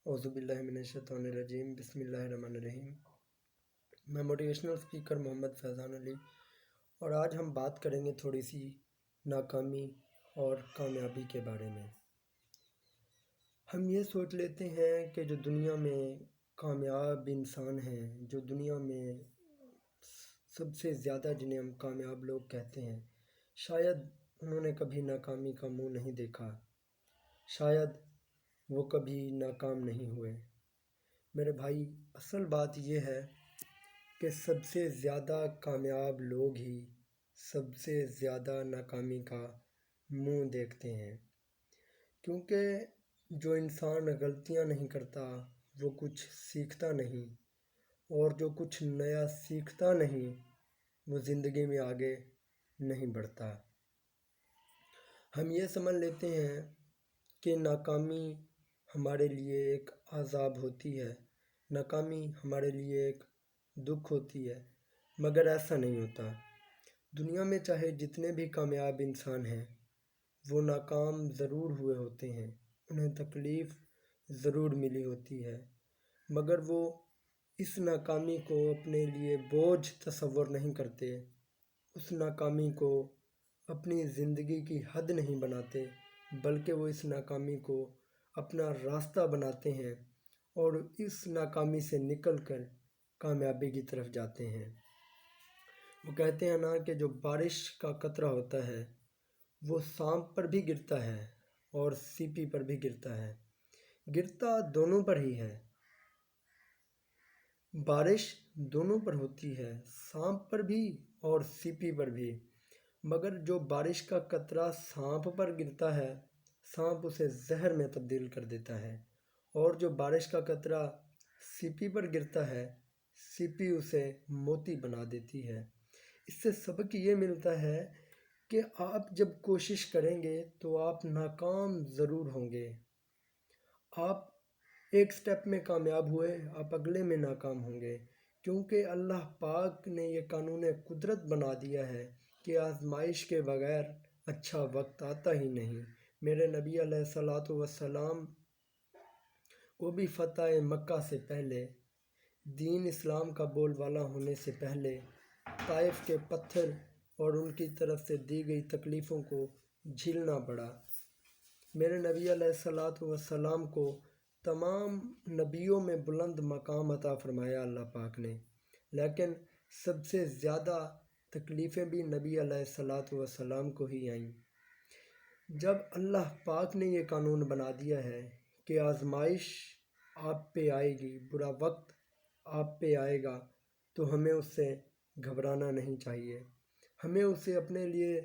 اعوذ باللہ من الشیطان الرجیم، بسم اللہ الرحمن الرحیم۔ میں موٹیویشنل اسپیکر محمد فیضان علی، اور آج ہم بات کریں گے تھوڑی سی ناکامی اور کامیابی کے بارے میں۔ ہم یہ سوچ لیتے ہیں کہ جو دنیا میں کامیاب انسان ہیں، جو دنیا میں سب سے زیادہ جنہیں ہم کامیاب لوگ کہتے ہیں، شاید انہوں نے کبھی ناکامی کا منہ نہیں دیکھا، شاید وہ کبھی ناکام نہیں ہوئے۔ میرے بھائی، اصل بات یہ ہے کہ سب سے زیادہ کامیاب لوگ ہی سب سے زیادہ ناکامی کا منہ دیکھتے ہیں، کیونکہ جو انسان غلطیاں نہیں کرتا وہ کچھ سیکھتا نہیں، اور جو کچھ نیا سیکھتا نہیں وہ زندگی میں آگے نہیں بڑھتا۔ ہم یہ سمجھ لیتے ہیں کہ ناکامی ہمارے لیے ایک عذاب ہوتی ہے، ناکامی ہمارے لیے ایک دکھ ہوتی ہے، مگر ایسا نہیں ہوتا۔ دنیا میں چاہے جتنے بھی کامیاب انسان ہیں وہ ناکام ضرور ہوئے ہوتے ہیں، انہیں تکلیف ضرور ملی ہوتی ہے، مگر وہ اس ناکامی کو اپنے لیے بوجھ تصور نہیں کرتے، اس ناکامی کو اپنی زندگی کی حد نہیں بناتے، بلکہ وہ اس ناکامی کو اپنا راستہ بناتے ہیں اور اس ناکامی سے نکل کر کامیابی کی طرف جاتے ہیں۔ وہ کہتے ہیں نا کہ جو بارش کا قطرہ ہوتا ہے وہ سانپ پر بھی گرتا ہے اور سیپی پر بھی گرتا ہے، گرتا دونوں پر ہی ہے۔ بارش دونوں پر ہوتی ہے، سانپ پر بھی اور سیپی پر بھی، مگر جو بارش کا قطرہ سانپ پر گرتا ہے سانپ اسے زہر میں تبدیل کر دیتا ہے، اور جو بارش کا قطرہ سیپی پر گرتا ہے سیپی اسے موتی بنا دیتی ہے۔ اس سے سبق یہ ملتا ہے کہ آپ جب کوشش کریں گے تو آپ ناکام ضرور ہوں گے۔ آپ ایک سٹیپ میں کامیاب ہوئے، آپ اگلے میں ناکام ہوں گے، کیونکہ اللہ پاک نے یہ قانون قدرت بنا دیا ہے کہ آزمائش کے بغیر اچھا وقت آتا ہی نہیں۔ میرے نبی علیہ الصلوۃ والسلام کو بھی فتح مکہ سے پہلے، دین اسلام کا بول بالا ہونے سے پہلے، طائف کے پتھر اور ان کی طرف سے دی گئی تکلیفوں کو جھیلنا پڑا۔ میرے نبی علیہ الصلوۃ والسلام کو تمام نبیوں میں بلند مقام عطا فرمایا اللہ پاک نے، لیکن سب سے زیادہ تکلیفیں بھی نبی علیہ الصلوۃ والسلام کو ہی آئیں۔ جب اللہ پاک نے یہ قانون بنا دیا ہے کہ آزمائش آپ پہ آئے گی، برا وقت آپ پہ آئے گا، تو ہمیں اس سے گھبرانا نہیں چاہیے، ہمیں اسے اپنے لیے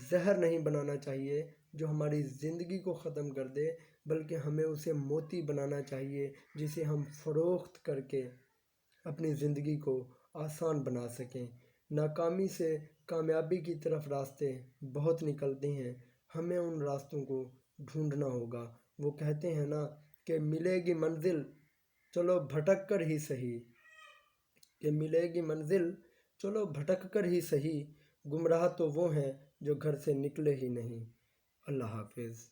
زہر نہیں بنانا چاہیے جو ہماری زندگی کو ختم کر دے، بلکہ ہمیں اسے موتی بنانا چاہیے جسے ہم فروخت کر کے اپنی زندگی کو آسان بنا سکیں۔ ناکامی سے کامیابی کی طرف راستے بہت نکلتے ہیں، ہمیں ان راستوں کو ڈھونڈنا ہوگا۔ وہ کہتے ہیں نا کہ ملے گی منزل چلو بھٹک کر ہی صحیح، کہ ملے گی منزل چلو بھٹک کر ہی صحیح، گمراہ تو وہ ہیں جو گھر سے نکلے ہی نہیں۔ اللہ حافظ۔